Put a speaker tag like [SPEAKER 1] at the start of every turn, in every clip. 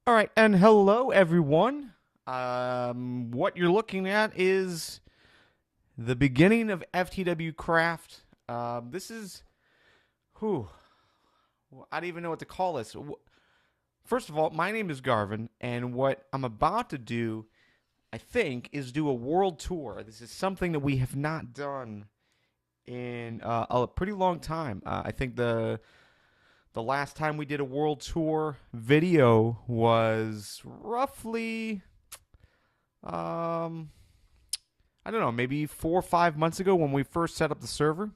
[SPEAKER 1] All right, and hello everyone. What you're looking at is the beginning of FTWCraft. This is who I don't even know what to call this. First of all, my name is Garvin, and what I'm about to do, I think, is do a world tour. This is something that we have not done in a pretty long time. I think the last time we did a world tour video was roughly um I don't know, maybe 4 or 5 months ago when we first set up the server.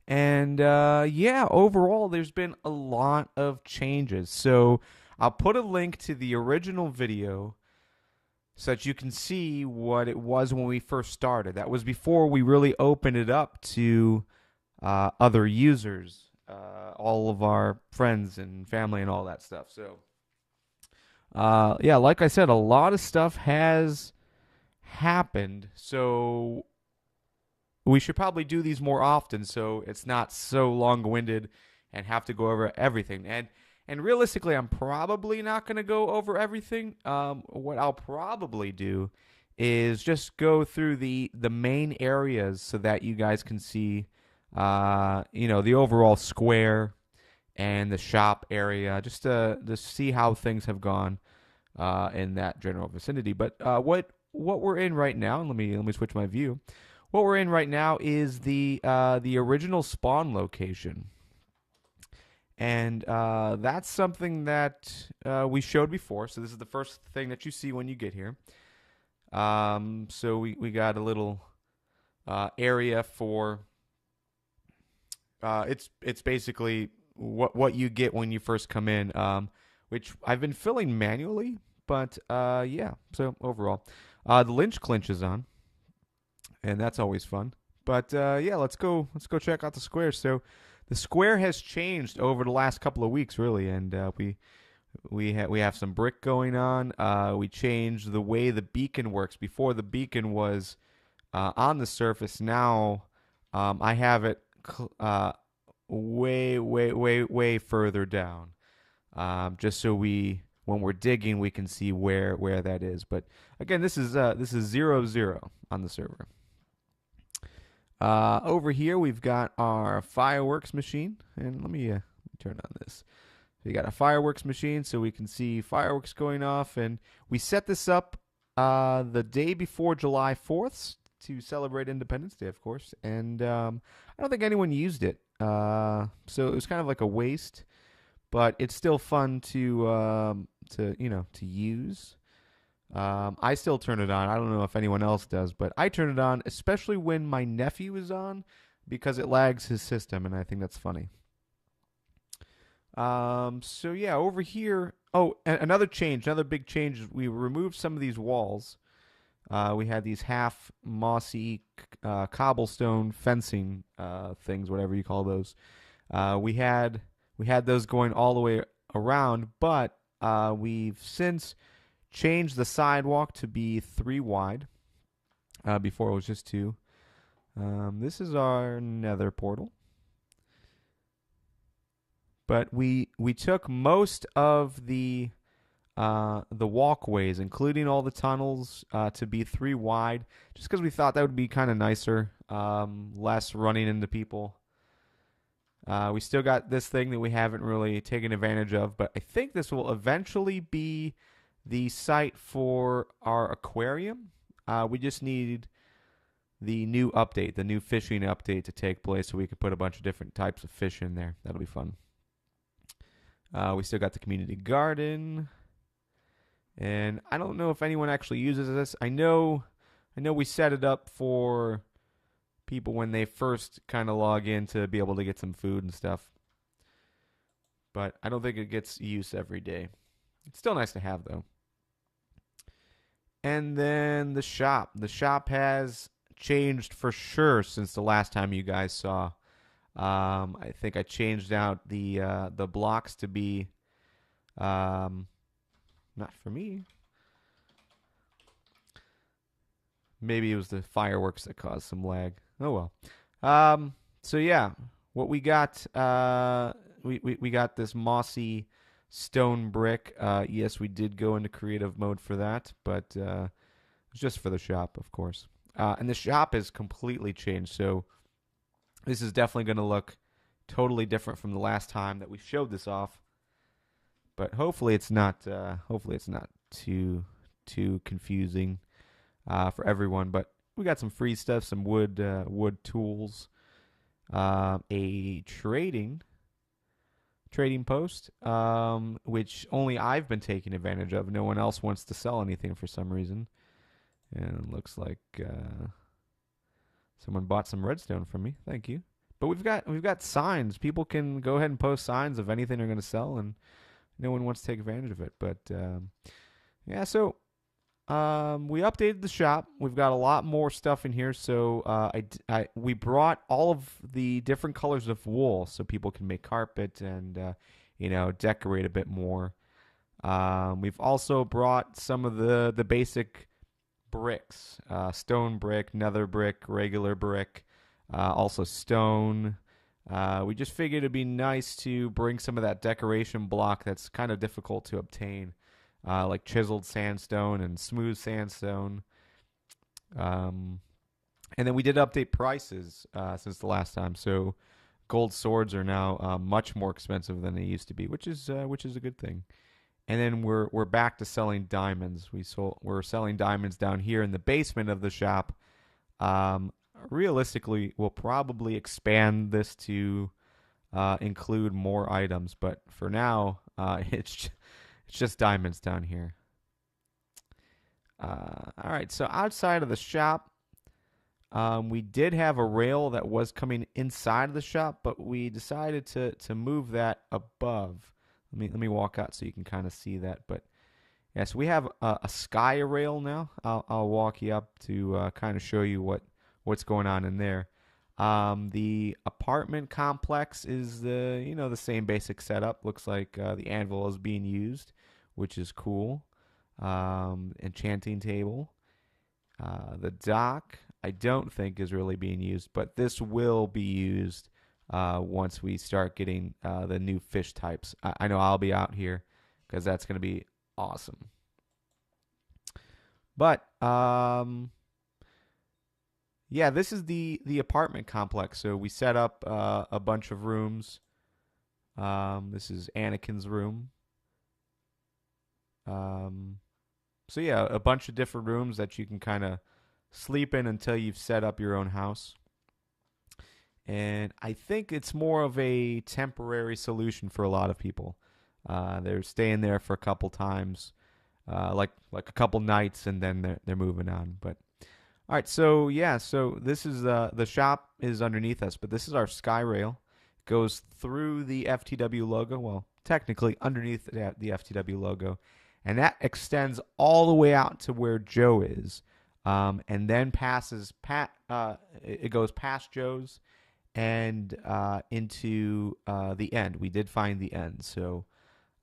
[SPEAKER 1] And yeah, overall, there's been a lot of changes. So I'll put a link to the original video so that you can see what it was when we first started. That was before we really opened it up to other users, all of our friends and family and all that stuff. So yeah, like I said, a lot of stuff has happened. So we should probably do these more often so it's not so long-winded and have to go over everything. And realistically, I'm probably not going to go over everything. What I'll probably do is just go through the main areas so that you guys can see, the overall square and the shop area, just to see how things have gone in that general vicinity. But what we're in right now, and let me switch my view. What we're in right now is the original spawn location, and that's something that we showed before. So this is the first thing that you see when you get here. So we got a little area for it's basically what you get when you first come in, which I've been filling manually, but yeah. So overall, the lynch clinch is on, and that's always fun. But yeah, let's go check out the square. So the square has changed over the last couple of weeks, really, and we have some brick going on. We changed the way the beacon works. Before, the beacon was on the surface. Now I have it way further down, just so when we're digging, we can see where that is. But again, this is 0-0 on the server. Over here, we've got our fireworks machine, and let me turn on this. We got a fireworks machine, so we can see fireworks going off, and we set this up the day before July 4th to celebrate Independence Day, of course. And I don't think anyone used it, so it was kind of like a waste, but it's still fun to use. I still turn it on. I don't know if anyone else does, but I turn it on, especially when my nephew is on, because it lags his system, and I think that's funny. So yeah, over here. Oh, another change, another big change. We removed some of these walls. We had these half mossy cobblestone fencing things, whatever you call those. We had those going all the way around, but we've since changed the sidewalk to be 3 wide. Before it was just 2. This is our nether portal. But we took most of the walkways, including all the tunnels, to be 3 wide, just because we thought that would be kind of nicer, less running into people. We still got this thing that we haven't really taken advantage of, but I think this will eventually be the site for our aquarium. We just need the new update, the new fishing update to take place so we can put a bunch of different types of fish in there. That'll be fun. We still got the community garden. And I don't know if anyone actually uses this. I know we set it up for people when they first kind of log in to be able to get some food and stuff. But I don't think it gets use every day. It's still nice to have, though. And then the shop. The shop has changed for sure since the last time you guys saw. I think I changed out the blocks to be not for me. Maybe it was the fireworks that caused some lag. Oh well. So yeah, what we got we got this mossy stone brick. Yes, we did go into creative mode for that, but it's just for the shop, of course. And the shop is completely changed, so this is definitely going to look totally different from the last time that we showed this off. But hopefully it's not. Hopefully it's not too confusing for everyone. But we got some free stuff, some wood tools, a trading post, which only I've been taking advantage of. No one else wants to sell anything for some reason. And it looks like someone bought some redstone from me. Thank you. But we've got signs. People can go ahead and post signs of anything they're going to sell, and no one wants to take advantage of it. But yeah, so we updated the shop. We've got a lot more stuff in here. So we brought all of the different colors of wool, so people can make carpet and decorate a bit more. We've also brought some of the basic bricks, stone brick, nether brick, regular brick, also stone. We just figured it'd be nice to bring some of that decoration block that's kind of difficult to obtain, like chiseled sandstone and smooth sandstone. And then we did update prices since the last time. So gold swords are now much more expensive than they used to be, which is a good thing. And then we're back to selling diamonds. We're selling diamonds down here in the basement of the shop. Realistically, we'll probably expand this to include more items, but for now, it's just diamonds down here. All right, so outside of the shop, we did have a rail that was coming inside of the shop, but we decided to move that above. Let me walk out so you can kind of see that. But yeah, so we have a sky rail now. I'll walk you up to kind of show you what's going on in there. The apartment complex is the same basic setup. Looks like the anvil is being used, which is cool. Enchanting table. The dock I don't think is really being used, but this will be used once we start getting the new fish types. I know I'll be out here because that's going to be awesome. But yeah, this is the apartment complex. So we set up a bunch of rooms. This is Anakin's room. So yeah, a bunch of different rooms that you can kind of sleep in until you've set up your own house. And I think it's more of a temporary solution for a lot of people. They're staying there for a couple times, like a couple nights, and then they're moving on. But all right, so yeah, so this is the shop is underneath us, but this is our sky rail. It goes through the FTW logo. Well, technically underneath the FTW logo, and that extends all the way out to where Joe is, and then it goes past Joe's and into the end. We did find the end, so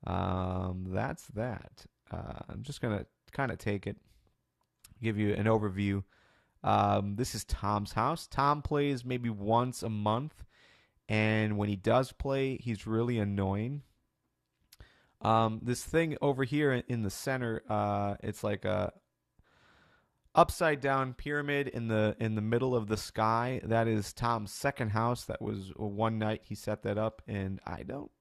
[SPEAKER 1] that's that. I'm just gonna kind of take it, give you an overview. This is Tom's house. Tom plays maybe once a month, and when he does play, he's really annoying. This thing over here in the center, it's like a upside down pyramid in the middle of the sky. That is Tom's second house. That was one night he set that up, and I don't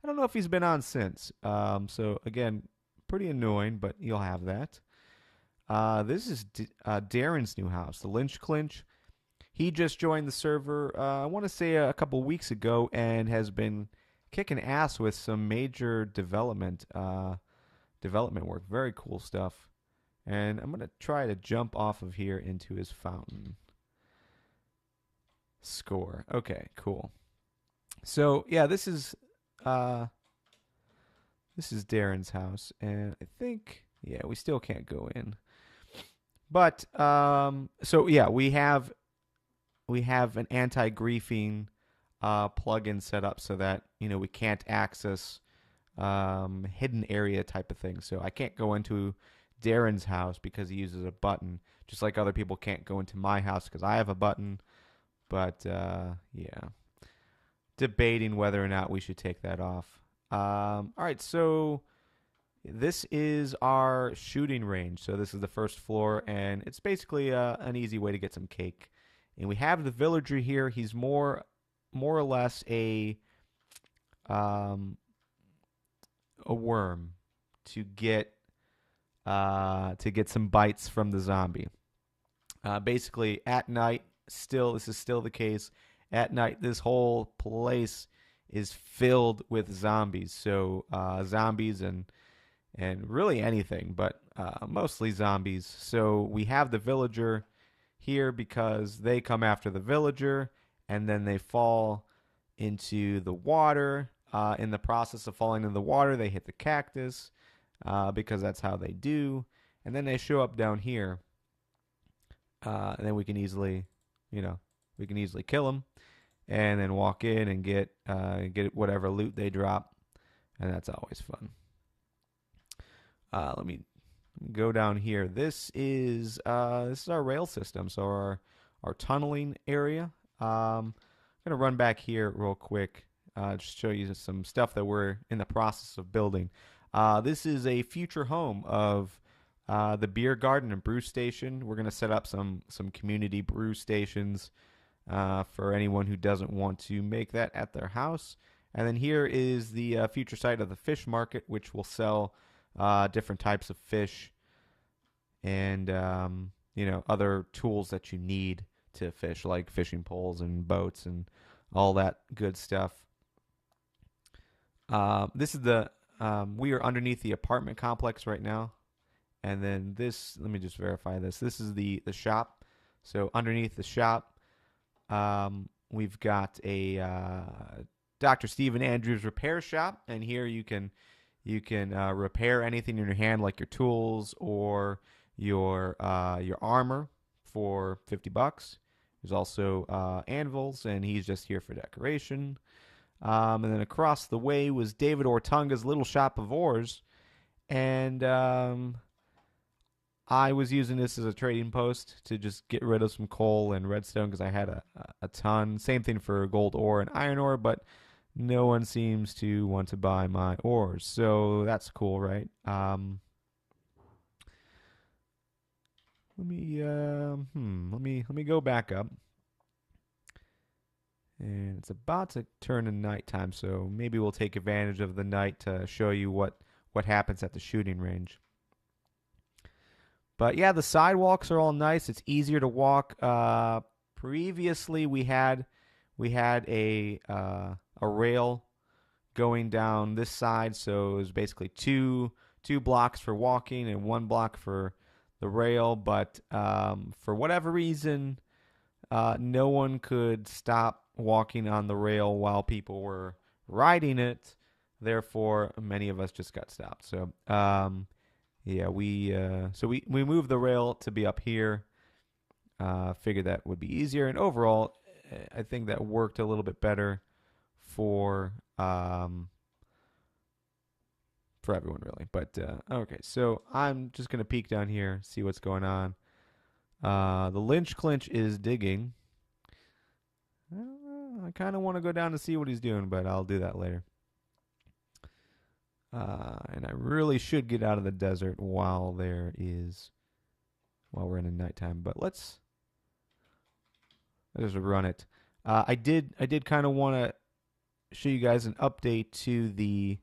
[SPEAKER 1] know if he's been on since. So again, pretty annoying, but you'll have that. This is Darren's new house, the Lynch Clinch. He just joined the server, I want to say a couple weeks ago, and has been kicking ass with some major development work. Very cool stuff. And I'm going to try to jump off of here into his fountain. Score. Okay, cool. So, yeah, this is Darren's house, and I think, yeah, we still can't go in. But so yeah, we have an anti-griefing plugin set up so that we can't access hidden area type of thing. So I can't go into Darren's house because he uses a button, just like other people can't go into my house because I have a button. But yeah, debating whether or not we should take that off. All right, so this is our shooting range. So this is the first floor, and it's basically an easy way to get some cake. And we have the villager here. He's more or less um, a worm to get some bites from the zombie. Basically, at night, this is still the case. At night, this whole place is filled with zombies. So zombies and really anything, but mostly zombies. So we have the villager here because they come after the villager, and then they fall into the water. In the process of falling into the water, they hit the cactus because that's how they do. And then they show up down here, and then we can easily, kill them, and then walk in and get whatever loot they drop, and that's always fun. Let me go down here. This is our rail system, so our tunneling area. I'm gonna run back here real quick, just show you some stuff that we're in the process of building. This is a future home of the beer garden and brew station. We're gonna set up some community brew stations for anyone who doesn't want to make that at their house. And then here is the future site of the fish market, which will sell different types of fish and other tools that you need to fish, like fishing poles and boats and all that good stuff. This is we are underneath the apartment complex right now, and then let me just verify this. This is the shop. So underneath the shop, we've got a Dr. Stephen Andrews repair shop, and here you can repair anything in your hand, like your tools or your armor, for $50. There's also anvils, and he's just here for decoration. And then across the way was David Ortunga's little shop of ores, and I was using this as a trading post to just get rid of some coal and redstone because I had a ton. Same thing for gold ore and iron ore, but no one seems to want to buy my ores, so that's cool, right? Let me go back up, and it's about to turn to nighttime, so maybe we'll take advantage of the night to show you what happens at the shooting range. But yeah, the sidewalks are all nice. It's easier to walk. Previously, we had a rail going down this side, so it was basically two blocks for walking and one block for the rail. But for whatever reason, no one could stop walking on the rail while people were riding it. Therefore, many of us just got stopped. So yeah, we moved the rail to be up here. Figured that would be easier, and overall, I think that worked a little bit better for everyone, really. But okay, so I'm just gonna peek down here, see what's going on. The Lynch Clinch is digging. I kind of want to go down to see what he's doing, but I'll do that later. And I really should get out of the desert while we're in a nighttime. But let's just run it. I did kind of want to show you guys an update to the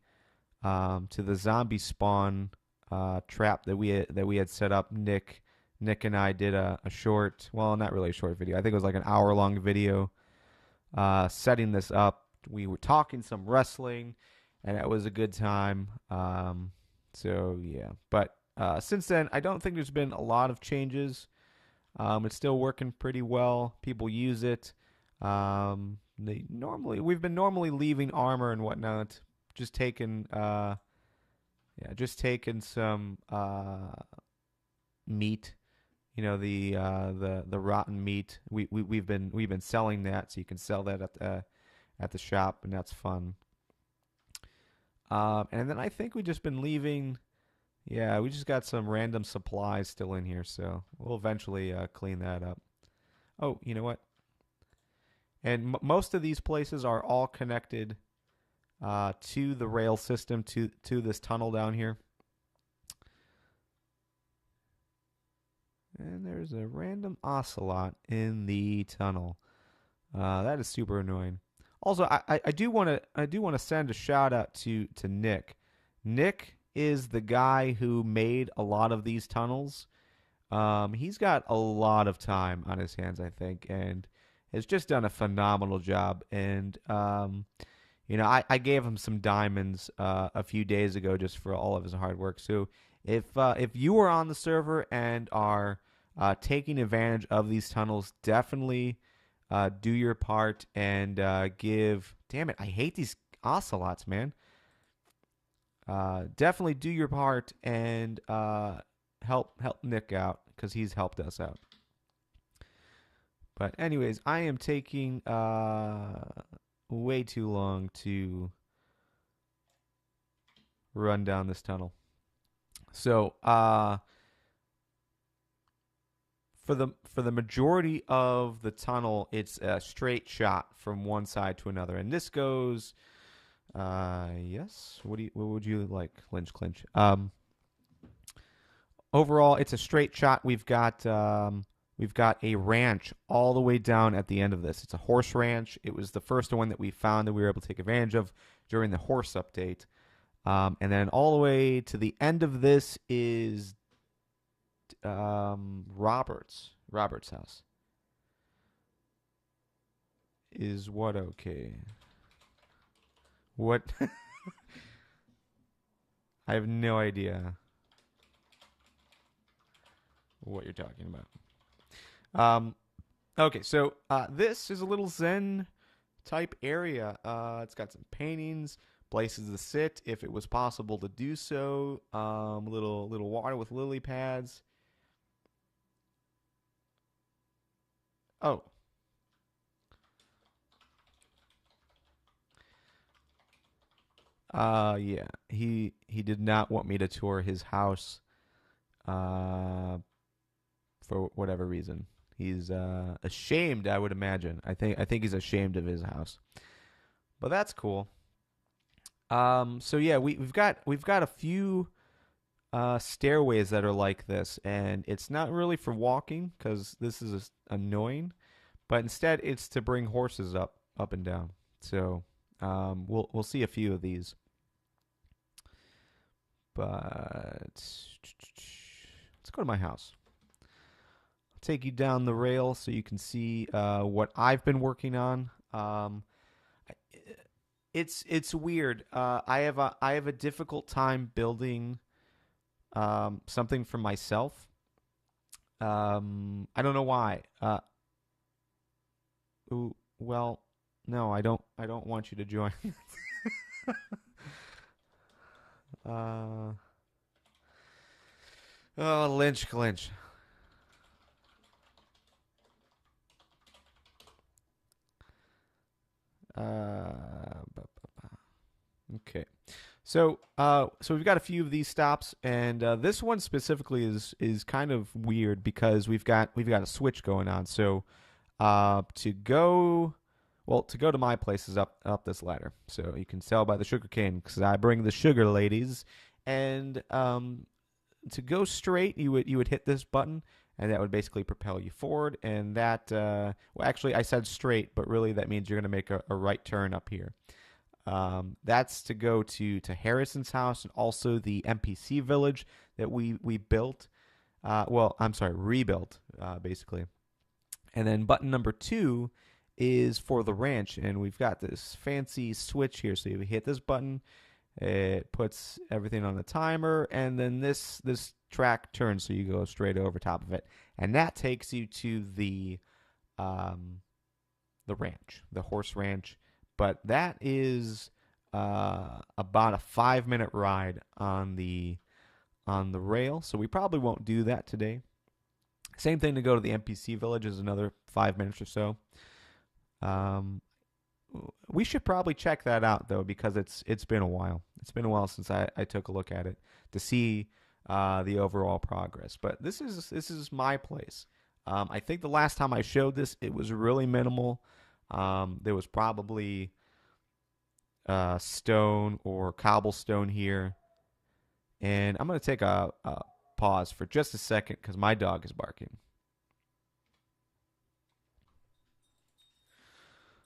[SPEAKER 1] zombie spawn trap that we had set up. Nick and I did a short, well, not really a short video. I think it was like an hour-long video setting this up. We were talking some wrestling, and it was a good time. So yeah, but since then, I don't think there's been a lot of changes. It's still working pretty well. People use it. We've been normally leaving armor and whatnot, just taking some meat. The rotten meat. We've been selling that, so you can sell that at the shop, and that's fun. And then I think we've just been leaving. Yeah, we just got some random supplies still in here, so we'll eventually clean that up. Oh, you know what? And most of these places are all connected to the rail system, to this tunnel down here. And there's a random ocelot in the tunnel. That is super annoying. Also, I do want to send a shout out to Nick. Nick is the guy who made a lot of these tunnels. He's got a lot of time on his hands, I think, and has just done a phenomenal job. And I gave him some diamonds a few days ago just for all of his hard work. So if you are on the server and are taking advantage of these tunnels, definitely do your part and give. Damn it, I hate these ocelots, man. Definitely do your part and help Nick out because he's helped us out. But anyways, I am taking way too long to run down this tunnel. So for the majority of the tunnel, it's a straight shot from one side to another, and this goes. Yes. What would you like, Clinch? Overall, it's a straight shot. We've got a ranch all the way down at the end of this. It's a horse ranch. It was the first one that we found that we were able to take advantage of during the horse update. And then all the way to the end of this is Robert's house. Is what okay? What? I have no idea what you're talking about. Okay, so this is a little zen type area. It's got some paintings, places to sit if it was possible to do so. Little water with lily pads. Oh. Yeah. He did not want me to tour his house for whatever reason. He's ashamed, I would imagine. I think he's ashamed of his house. But that's cool. So yeah, we've got a few stairways that are like this, and it's not really for walking because this is annoying, but instead it's to bring horses up and down. So we'll see a few of these. But let's go to my house. I'll take you down the rail so you can see what I've been working on. It's weird. I have a difficult time building something for myself. I don't know why. Well, no, I don't want you to join. Lynch clinch. Okay. So we've got a few of these stops, and this one specifically is kind of weird because we've got a switch going on. So to go to my place is up this ladder. So you can tell by the sugar cane because I bring the sugar, ladies. And to go straight, you would hit this button, and that would basically propel you forward. And that actually I said straight, but really that means you're going to make a right turn up here. That's to go to Harrison's house and also the NPC village that we built. Rebuilt, basically. And then button number 2 is for the ranch, and we've got this fancy switch here. So you hit this button, it puts everything on the timer, and then this track turns, so you go straight over top of it, and that takes you to the ranch, the horse ranch. But that is about a 5-minute ride on the rail, so we probably won't do that today. Same thing to go to the NPC village is another 5 minutes or so. We should probably check that out though because it's been a while. It's been a while since I took a look at it to see the overall progress. But this is my place. I think the last time I showed this, it was really minimal. There was probably stone or cobblestone here. And I'm going to take a pause for just a second because my dog is barking.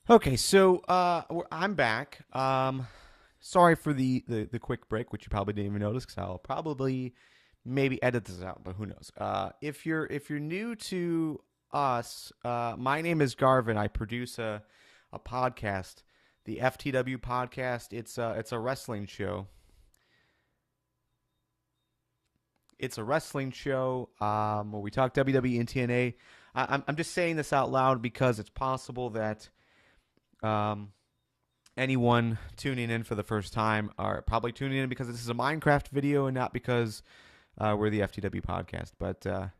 [SPEAKER 1] Okay, so I'm back. Sorry for the quick break, which you probably didn't even notice because I'll probably maybe edit this out, but who knows? If you're new to us, my name is Garvin. I produce a podcast, the FTW podcast. It's a wrestling show. It's a wrestling show where we talk WWE and TNA. I'm just saying this out loud because it's possible that um, anyone tuning in for the first time are probably tuning in because this is a Minecraft video and not because we're the FTW podcast. But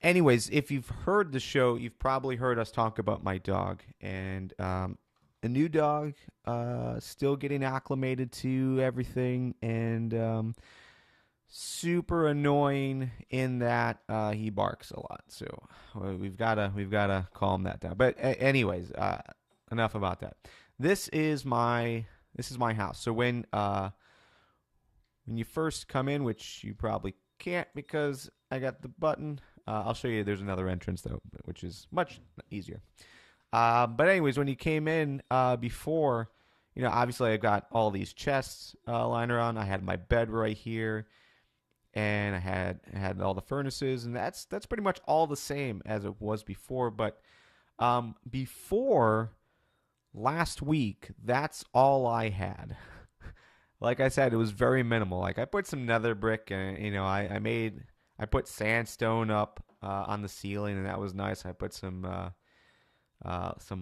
[SPEAKER 1] anyways, if you've heard the show, you've probably heard us talk about my dog. And a new dog, still getting acclimated to everything. And super annoying in that he barks a lot. So we've gotta calm that down. But anyways, enough about that. This is my house. So when you first come in, which you probably can't because I got the button, I'll show you. There's another entrance though, which is much easier. But anyways, when you came in before, obviously I got all these chests lying around. I had my bed right here. And I had all the furnaces, and that's pretty much all the same as it was before. But before last week, that's all I had. Like I said, it was very minimal. Like I put some nether brick, and I put sandstone up on the ceiling, and that was nice. I put some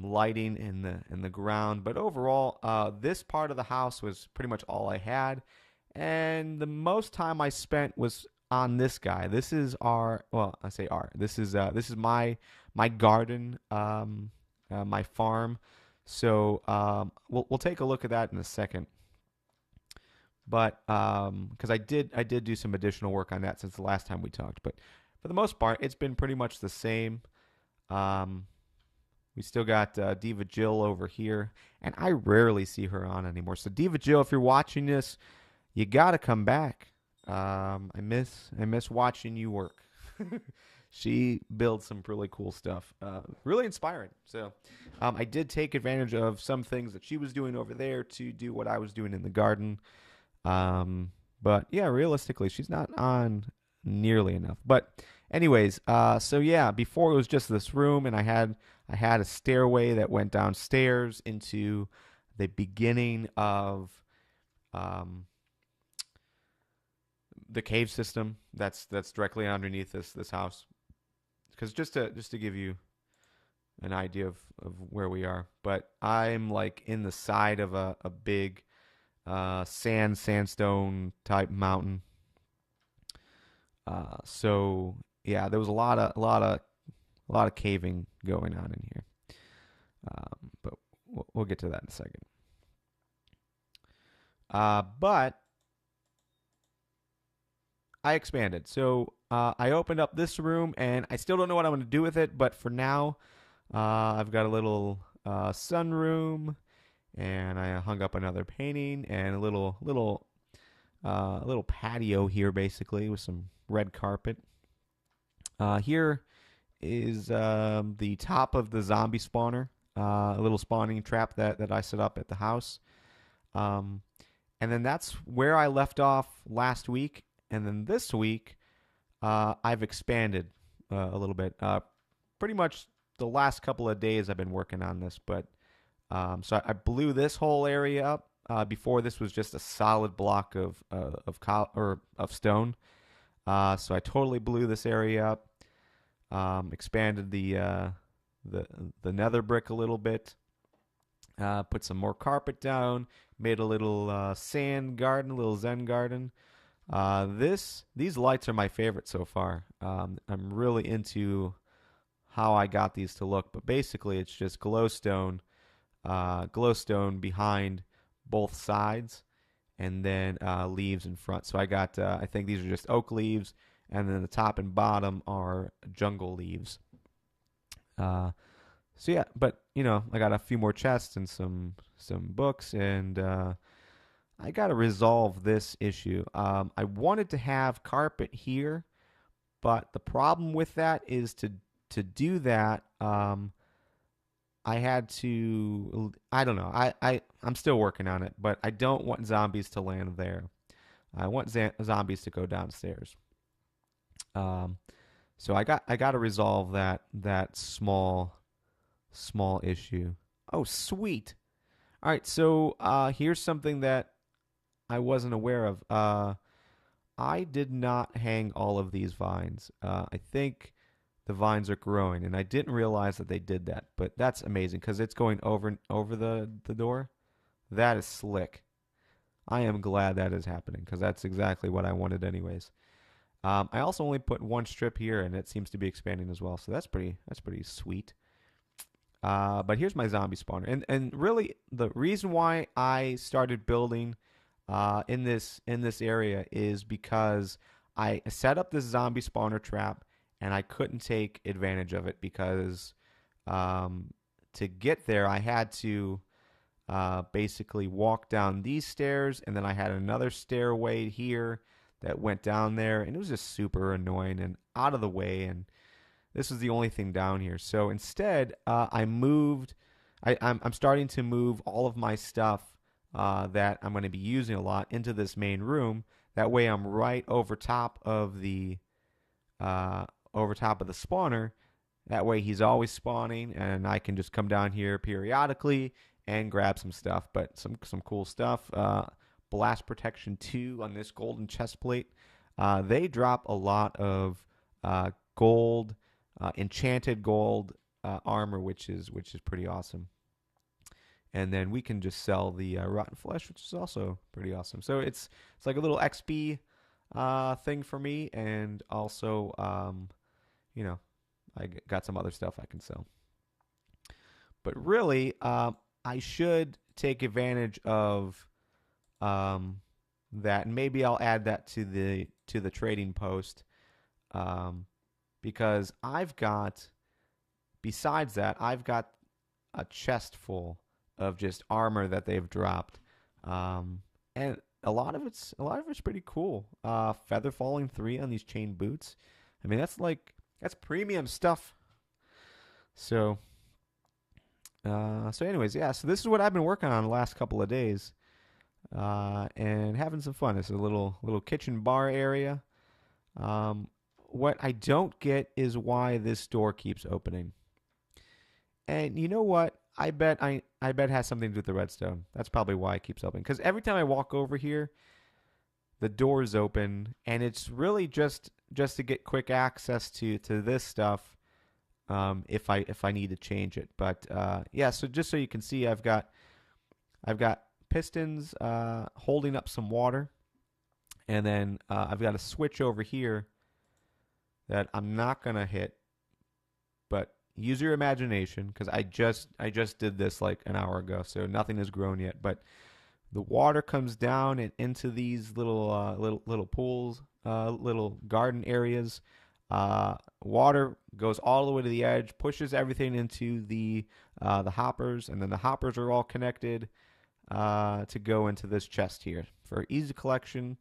[SPEAKER 1] lighting in the ground, but overall, this part of the house was pretty much all I had. And the most time I spent was on this guy. This is I say our. This is my garden, my farm. So we'll take a look at that in a second. But because I did do some additional work on that since the last time we talked. But for the most part, it's been pretty much the same. We still got Diva Jill over here, and I rarely see her on anymore. So Diva Jill, if you're watching this, you gotta come back. I miss watching you work. She builds some really cool stuff. Really inspiring. So I did take advantage of some things that she was doing over there to do what I was doing in the garden. But yeah, realistically, she's not on nearly enough. But anyways, so yeah, before it was just this room, and I had a stairway that went downstairs into the beginning of the cave system that's directly underneath this house. Because just to give you an idea of where we are, but I'm like in the side of a big sandstone type mountain. So yeah, there was a lot of caving going on in here. But we'll get to that in a second. But I expanded. So I opened up this room, and I still don't know what I'm going to do with it. But for now, I've got a little sunroom, and I hung up another painting and a little patio here, basically, with some red carpet. Here is the top of the zombie spawner, a little spawning trap that I set up at the house. And then that's where I left off last week. And then this week, I've expanded a little bit. Pretty much the last couple of days I've been working on this. But so I blew this whole area up. Before this was just a solid block of stone. So I totally blew this area up. Expanded the nether brick a little bit. Put some more carpet down. Made a little sand garden, a little zen garden. These lights are my favorite so far. I'm really into how I got these to look, but basically it's just glowstone behind both sides, and then leaves in front. So I got I think these are just oak leaves, and then the top and bottom are jungle leaves. So yeah, but I got a few more chests and some books, and I got to resolve this issue. I wanted to have carpet here, but the problem with that is to do that. I had to. I don't know. I'm still working on it, but I don't want zombies to land there. I want zombies to go downstairs. Um, so I got to resolve that small issue. Oh, sweet. All right, so here's something that I wasn't aware of. I did not hang all of these vines. I think the vines are growing, and I didn't realize that they did that. But that's amazing because it's going over the door. That is slick. I am glad that is happening because that's exactly what I wanted, anyways. I also only put one strip here, and it seems to be expanding as well. So that's pretty sweet. But here's my zombie spawner, and really the reason why I started building in this area is because I set up this zombie spawner trap, and I couldn't take advantage of it because to get there I had to basically walk down these stairs, and then I had another stairway here that went down there, and it was just super annoying and out of the way, and this was the only thing down here. So instead, I moved. I'm starting to move all of my stuff that I'm going to be using a lot into this main room. That way, I'm right over top of the spawner. That way, he's always spawning, and I can just come down here periodically and grab some stuff. But some cool stuff. Blast protection 2 on this golden chest plate. They drop a lot of gold, enchanted gold armor, which is pretty awesome. And then we can just sell the rotten flesh, which is also pretty awesome. So it's like a little XP thing for me, and also I got some other stuff I can sell. But really, I should take advantage of that, and maybe I'll add that to the trading post, because besides that, I've got a chest full of just armor that they've dropped, and a lot of it's pretty cool. Feather falling 3 on these chain boots. I mean, that's premium stuff. So, anyways, yeah. So this is what I've been working on the last couple of days, and having some fun. It's a little kitchen bar area. What I don't get is why this door keeps opening. And you know what? I bet it has something to do with the redstone. That's probably why it keeps opening. Because every time I walk over here, the door is open, and it's really just to get quick access to this stuff. If I need to change it, but yeah. So just so you can see, I've got pistons holding up some water, and then I've got a switch over here that I'm not gonna hit, but use your imagination, because I just did this like an hour ago, so nothing has grown yet. But the water comes down and into these little pools, little garden areas. Water goes all the way to the edge, pushes everything into the hoppers, and then the hoppers are all connected to go into this chest here for easy collection.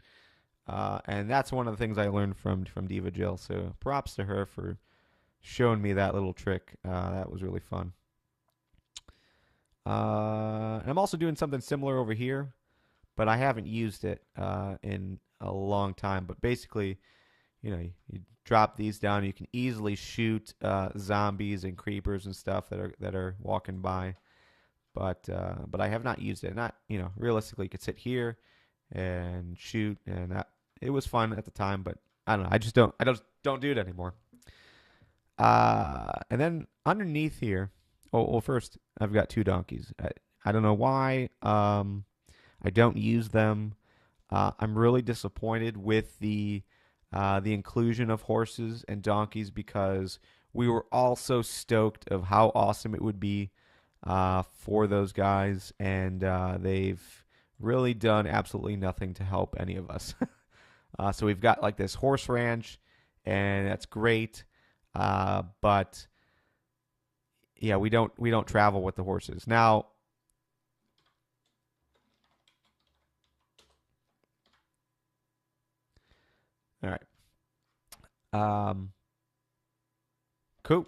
[SPEAKER 1] And that's one of the things I learned from Diva Jill. So props to her for showing me that little trick. That was really fun. And I'm also doing something similar over here, but I haven't used it in a long time. But basically, you drop these down. You can easily shoot zombies and creepers and stuff that are walking by. But I have not used it. Not realistically, you could sit here and shoot, and it was fun at the time. But I don't know. I just don't do it anymore. And then underneath here, well, first I've got 2 donkeys. I don't know why I don't use them. I'm really disappointed with the inclusion of horses and donkeys, because we were all so stoked of how awesome it would be for those guys, and they've really done absolutely nothing to help any of us. So we've got like this horse ranch, and that's great. But yeah, we don't travel with the horses. Now, all right. Cool.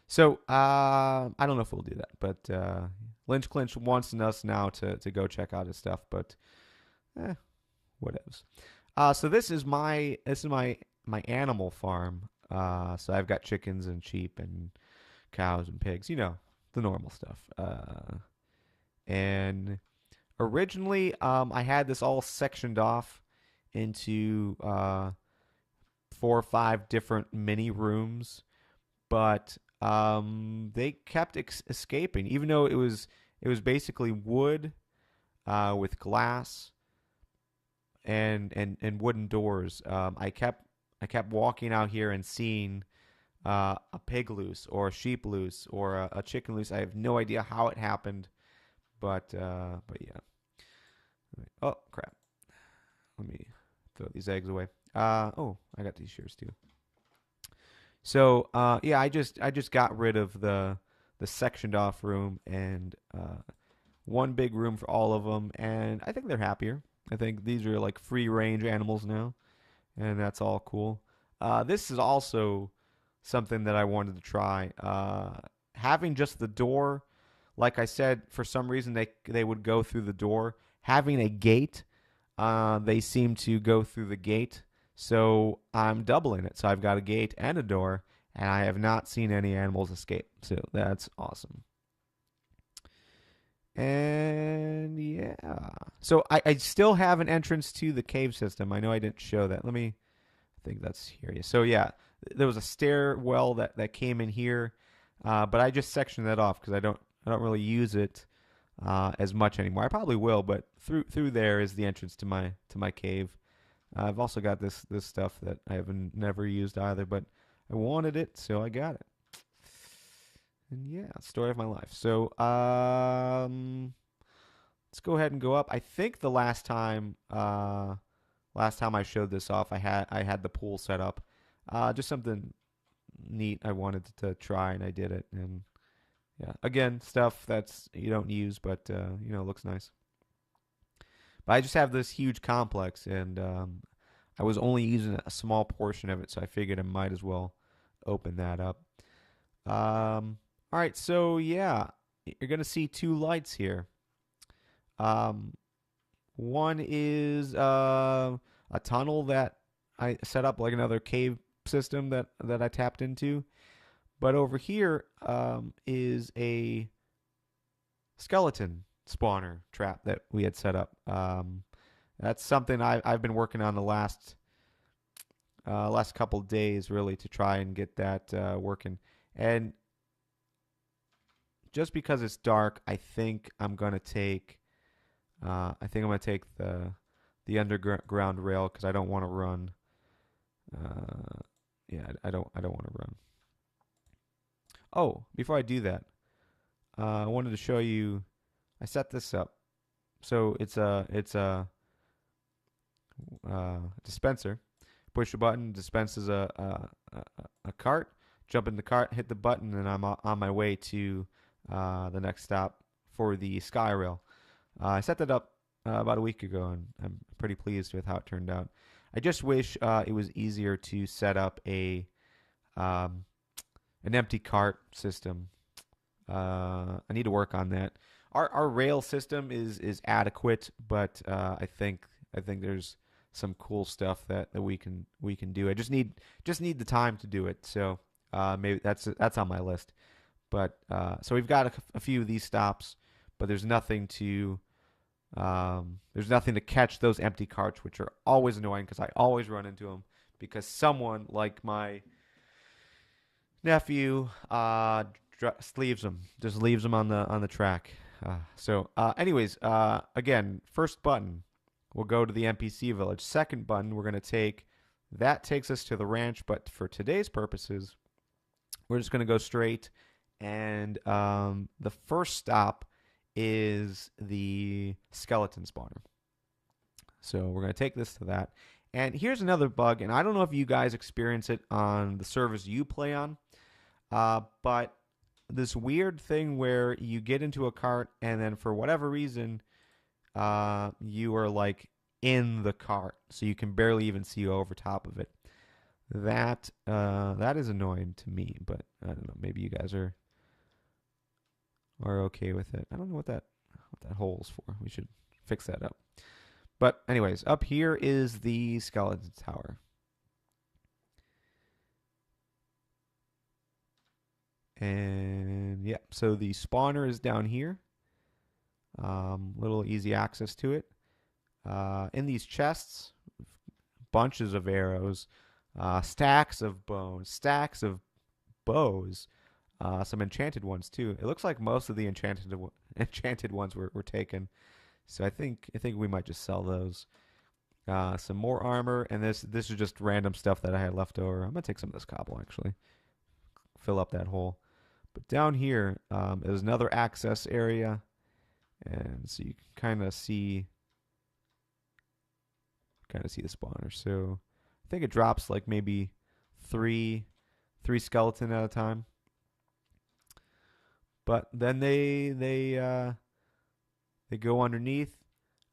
[SPEAKER 1] So, I don't know if we'll do that, but Lynch Clinch wants us now to go check out his stuff, but eh, whatevs. So this is my animal farm. So I've got chickens and sheep and cows and pigs, the normal stuff. And originally, I had this all sectioned off into 4 or 5 different mini rooms, but they kept escaping, even though it was basically wood with glass and wooden doors. I kept walking out here and seeing a pig loose or a sheep loose or a chicken loose. I have no idea how it happened, but yeah. Oh crap! Let me throw these eggs away. Oh, I got these shears too. So yeah, I just got rid of the sectioned off room and one big room for all of them, and I think they're happier. I think these are like free range animals now, and that's all cool. This is also something that I wanted to try. Having just the door, like I said, for some reason they would go through the door. Having a gate, they seem to go through the gate. So I'm doubling it. So I've got a gate and a door, and I have not seen any animals escape. So that's awesome. And yeah. So I still have an entrance to the cave system. I know I didn't show that. I think that's here. Yeah. So yeah, there was a stairwell that came in here, but I just sectioned that off because I don't really use it as much anymore. I probably will, but through there is the entrance to my cave. I've also got this stuff that I haven't never used either, but I wanted it, so I got it. And yeah, story of my life. So let's go ahead and go up. I think the last time I showed this off, I had the pool set up. Just something neat I wanted to try, and I did it. And yeah, again, stuff that's you don't use, but looks nice. But I just have this huge complex, and I was only using a small portion of it, so I figured I might as well open that up. All right, so yeah, you're gonna see 2 lights here. Um, One is a tunnel that I set up, like another cave system that I tapped into. But over here is a skeleton spawner trap that we had set up. That's something I've been working on the last couple days, really, to try and get that working. And just because it's dark, I think I'm gonna take the underground rail because I don't want to run. Yeah, I don't want to run. Oh, before I do that, I wanted to show you. I set this up, so it's a dispenser. Push a button, dispenses a cart. Jump in the cart, hit the button, and I'm on my way to the next stop for the sky rail. I set that up about a week ago, and I'm pretty pleased with how it turned out. I just wish it was easier to set up um, an empty cart system. I need to work on that. Our rail system is adequate, but I think there's some cool stuff that we can do. I just need the time to do it. So maybe that's on my list. But so we've got a few of these stops, but there's nothing to catch those empty carts, which are always annoying because I always run into them because someone like my nephew just leaves them on the track. Anyways, again, first button, we'll go to the NPC village. Second button, we're gonna take that takes us to the ranch, but for today's purposes, we're just gonna go straight. And the first stop is the skeleton spawner. So we're going to take this to that. And here's another bug, and I don't know if you guys experience it on the servers you play on, but this weird thing where you get into a cart and then for whatever reason, you are like in the cart, so you can barely even see over top of it. That is annoying to me, but I don't know. Maybe you guys are okay with it. I don't know what that hole's for. We should fix that up. But anyways, up here is the skeleton tower. And yeah, so the spawner is down here. Little easy access to it. In these chests, bunches of arrows, stacks of bones, stacks of bows, some enchanted ones too. It looks like most of the enchanted ones were taken. So I think we might just sell those. Some more armor, and this is just random stuff that I had left over. I'm gonna take some of this cobble actually, fill up that hole. But down here is another access area, and so you can kind of see the spawner. So I think it drops like maybe three skeleton at a time. But then they go underneath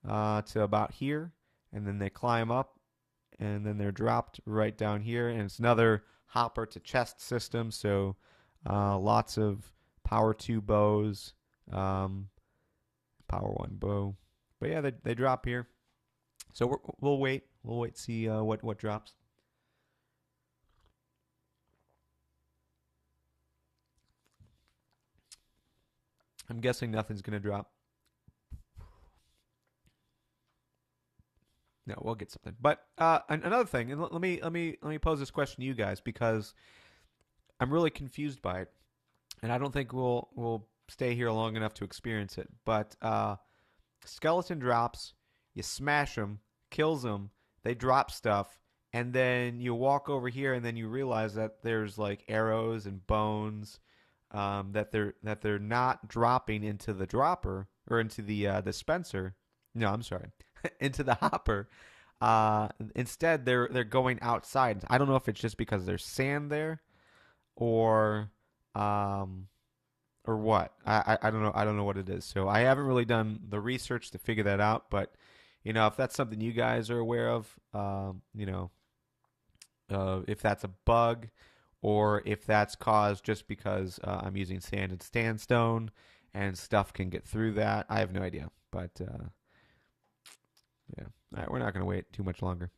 [SPEAKER 1] to about here, and then they climb up, and then they're dropped right down here. And it's another hopper to chest system, so lots of power 2 bows, power 1 bow. But yeah, they drop here. So we'll wait. We'll wait to see what drops. I'm guessing nothing's gonna drop. No, we'll get something. But another thing, and let me pose this question to you guys because I'm really confused by it, and I don't think we'll stay here long enough to experience it. But skeleton drops, you smash them, kills them, they drop stuff, and then you walk over here, and then you realize that there's like arrows and bones that they're not dropping into the dropper or into the dispenser. No, I'm sorry, into the hopper. Instead, they're going outside. I don't know if it's just because there's sand there, or what. I don't know. I don't know what it is. So I haven't really done the research to figure that out. But if that's something you guys are aware of, if that's a bug, or if that's caused just because I'm using sand and sandstone and stuff can get through that, I have no idea. But yeah, all right, we're not going to wait too much longer.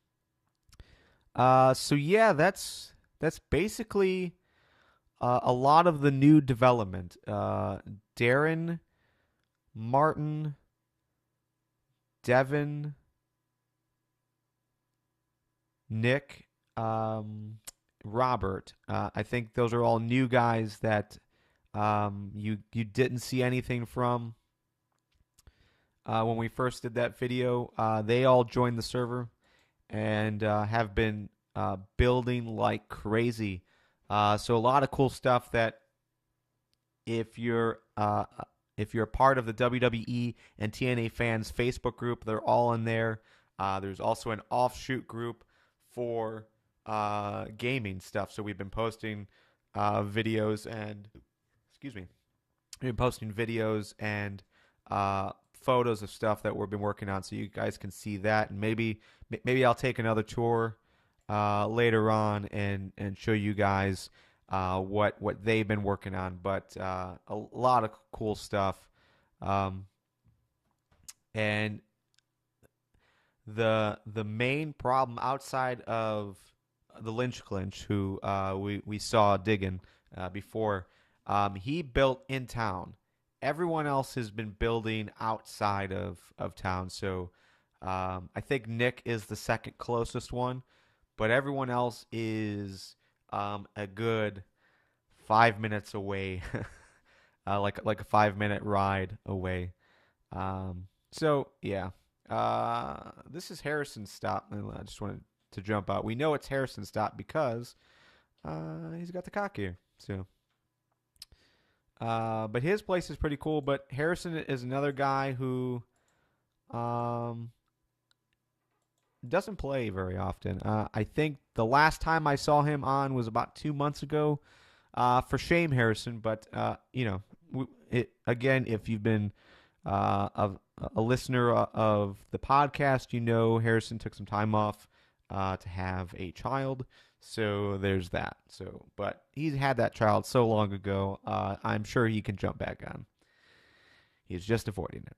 [SPEAKER 1] So yeah, that's basically a lot of the new development. Darren, Martyn, Devin, Nick, Robert. I think those are all new guys that you didn't see anything from when we first did that video. They all joined the server and have been building like crazy. So a lot of cool stuff that if you're part of the WWE and TNA fans Facebook group, they're all in there. There's also an offshoot group for gaming stuff. So we've been posting videos and photos of stuff that we've been working on, so you guys can see that. And maybe I'll take another tour later on and show you guys what they've been working on. But a lot of cool stuff. And the main problem outside of the Lynch Clinch, who we saw digging before, he built in town. Everyone else has been building outside of town. So I think Nick is the second closest one, but everyone else is a good 5 minutes away, like a 5-minute ride away. So yeah, this is Harrison's stop. I just wanted to jump out. We know it's Harrison's stop because he's got the cock here. So. But his place is pretty cool. But Harrison is another guy who doesn't play very often. I think the last time I saw him on was about 2 months ago. for shame, Harrison. But again, if you've been a listener of the podcast, Harrison took some time off to have a child. So there's that. So, but he's had that child so long ago. I'm sure he can jump back on. He's just avoiding it.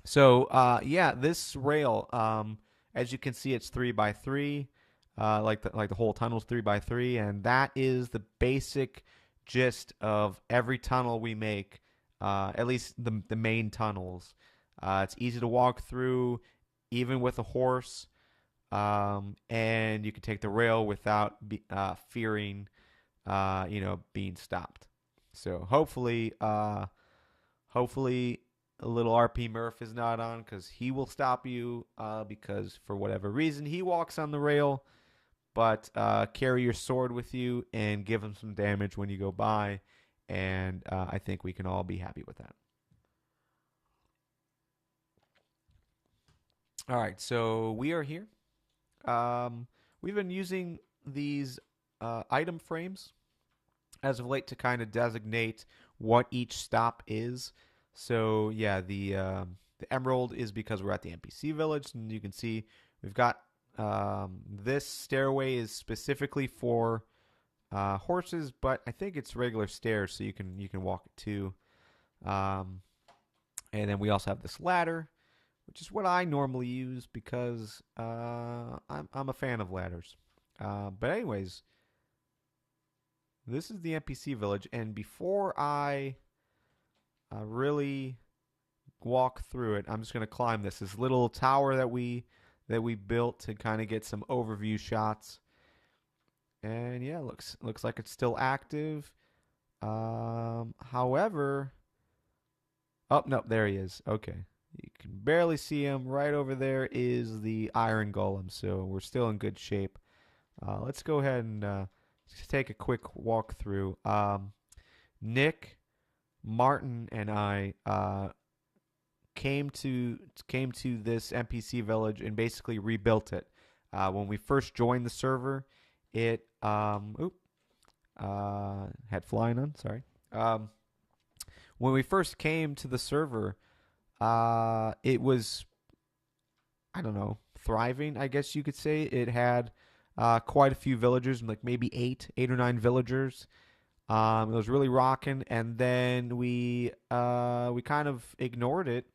[SPEAKER 1] So yeah, this rail, as you can see, it's 3x3. Like the whole tunnel's 3x3, and that is the basic gist of every tunnel we make. At least the main tunnels. It's easy to walk through, even with a horse, and you can take the rail without fearing, being stopped. So hopefully, a little RP Murph is not on because he will stop you because for whatever reason he walks on the rail. But carry your sword with you and give him some damage when you go by, and I think we can all be happy with that. All right, so we are here. We've been using these item frames as of late to kind of designate what each stop is. So yeah, the emerald is because we're at the NPC village, and you can see we've got this stairway is specifically for horses, but I think it's regular stairs, so you can walk it too. And then we also have this ladder, which is what I normally use because I'm a fan of ladders. But anyways, this is the NPC village, and before I really walk through it, I'm just gonna climb this little tower that we built to kind of get some overview shots. And yeah, looks like it's still active. However, oh no, there he is. Okay, you can barely see him. Right over there is the iron golem, so we're still in good shape. Let's go ahead and take a quick walk through. Nick, Martyn, and I came to this NPC village and basically rebuilt it. When we first joined the server, it had flying on. Sorry. When we first came to the server, it was, I don't know, thriving, I guess you could say. It had quite a few villagers, like maybe eight or nine villagers. It was really rocking, and then we kind of ignored it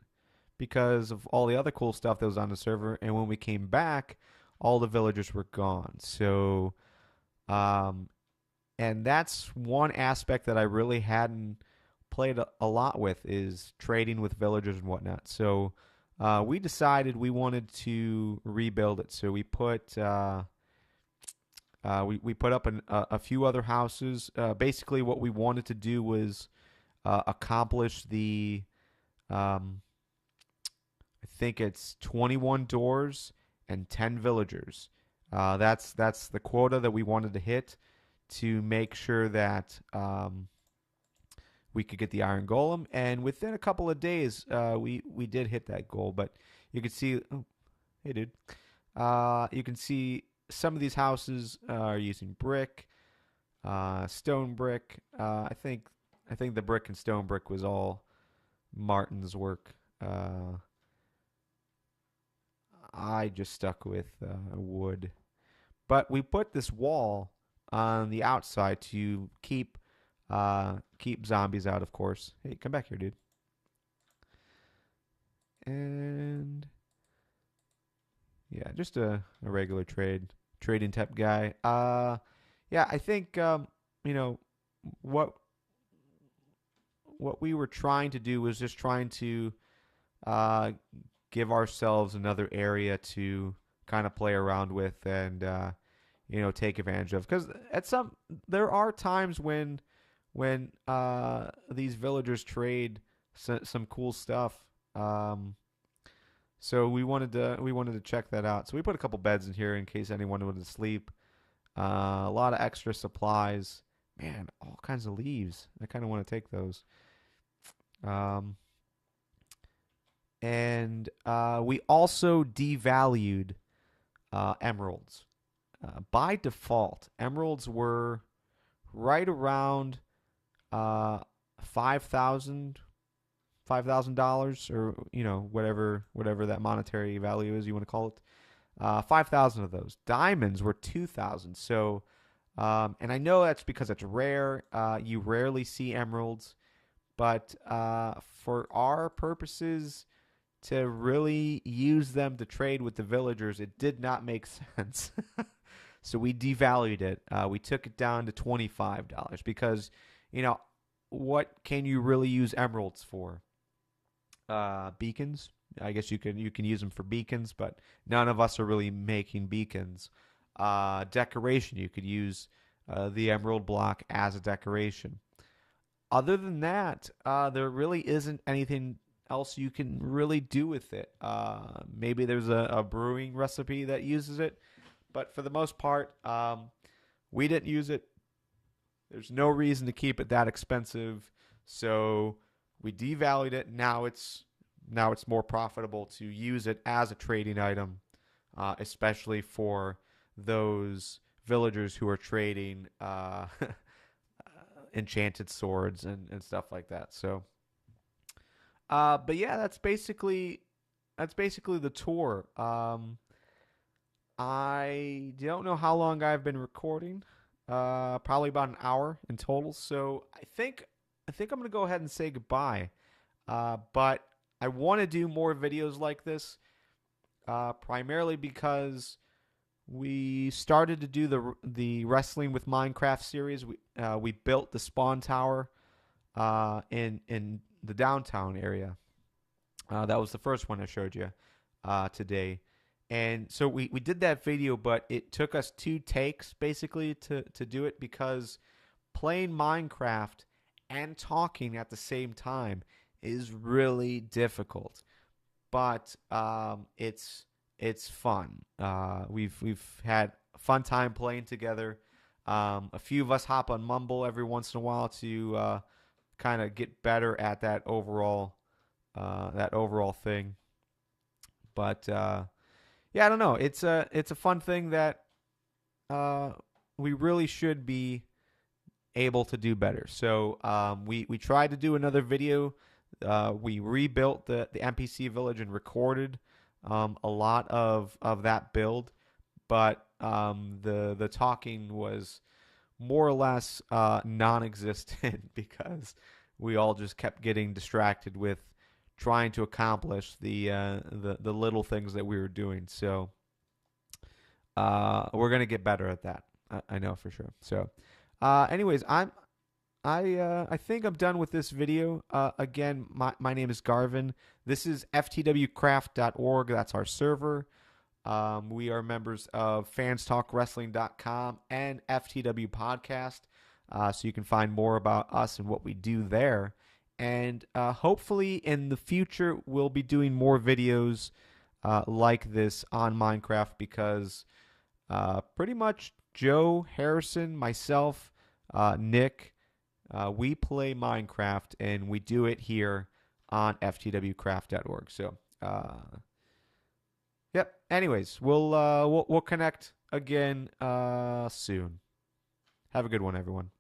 [SPEAKER 1] because of all the other cool stuff that was on the server. And when we came back, all the villagers were gone. So, and that's one aspect that I really hadn't played a lot with, is trading with villagers and whatnot. So we decided we wanted to rebuild it. So we put we put up a few other houses. Basically, what we wanted to do was accomplish the I think it's 21 doors and 10 villagers. That's the quota that we wanted to hit to make sure that we could get the iron golem. And within a couple of days, we did hit that goal. But you can see, oh, hey dude, you can see some of these houses are using brick, stone brick. I think the brick and stone brick was all Martyn's work. I just stuck with wood. But we put this wall on the outside to keep zombies out, of course. Hey, come back here, dude. And yeah, just a regular trading type guy. Yeah, I think what we were trying to do was just trying to give ourselves another area to kind of play around with and take advantage of, because there are times when these villagers trade some cool stuff. So we wanted to check that out. So we put a couple beds in here in case anyone wanted to sleep. A lot of extra supplies. Man, all kinds of leaves. I kind of want to take those. And we also devalued emeralds. By default, emeralds were right around $5,000, or whatever that monetary value is you want to call it. 5,000 of those. Diamonds were 2,000. So, and I know that's because it's rare. You rarely see emeralds, but for our purposes, to really use them to trade with the villagers, it did not make sense. So we devalued it. We took it down to $25 because, what can you really use emeralds for? Beacons. I guess you can use them for beacons, but none of us are really making beacons. Decoration. You could use the emerald block as a decoration. Other than that, there really isn't anything else you can really do with it. Maybe there's a brewing recipe that uses it, but for the most part, we didn't use it. There's no reason to keep it that expensive, so we devalued it. Now it's more profitable to use it as a trading item, especially for those villagers who are trading enchanted swords and stuff like that. So, but yeah, that's basically the tour. I don't know how long I've been recording. Probably about an hour in total. So I think I'm gonna go ahead and say goodbye. But I want to do more videos like this, primarily because we started to do the Wrestling with Minecraft series. We built the spawn tower in the downtown area. That was the first one I showed you today. And so we did that video, but it took us 2 takes basically to do it because playing Minecraft and talking at the same time is really difficult. But it's fun. We've had a fun time playing together. A few of us hop on Mumble every once in a while to kind of get better at that overall thing. But yeah, I don't know. It's a fun thing that we really should be able to do better. So we tried to do another video. We rebuilt the NPC village and recorded a lot of that build, but the talking was more or less non-existent because we all just kept getting distracted with trying to accomplish the little things that we were doing. So we're gonna get better at that. I know for sure. So, anyways, I think I'm done with this video. Again, my name is Garvin. This is FTWCraft.org. That's our server. We are members of fanstalkwrestling.com and FTW Podcast. So you can find more about us and what we do there. And hopefully in the future, we'll be doing more videos like this on Minecraft because pretty much Joe, Harrison, myself, Nick, we play Minecraft, and we do it here on FTWCraft.org. So, yep. Anyways, we'll connect again soon. Have a good one, everyone.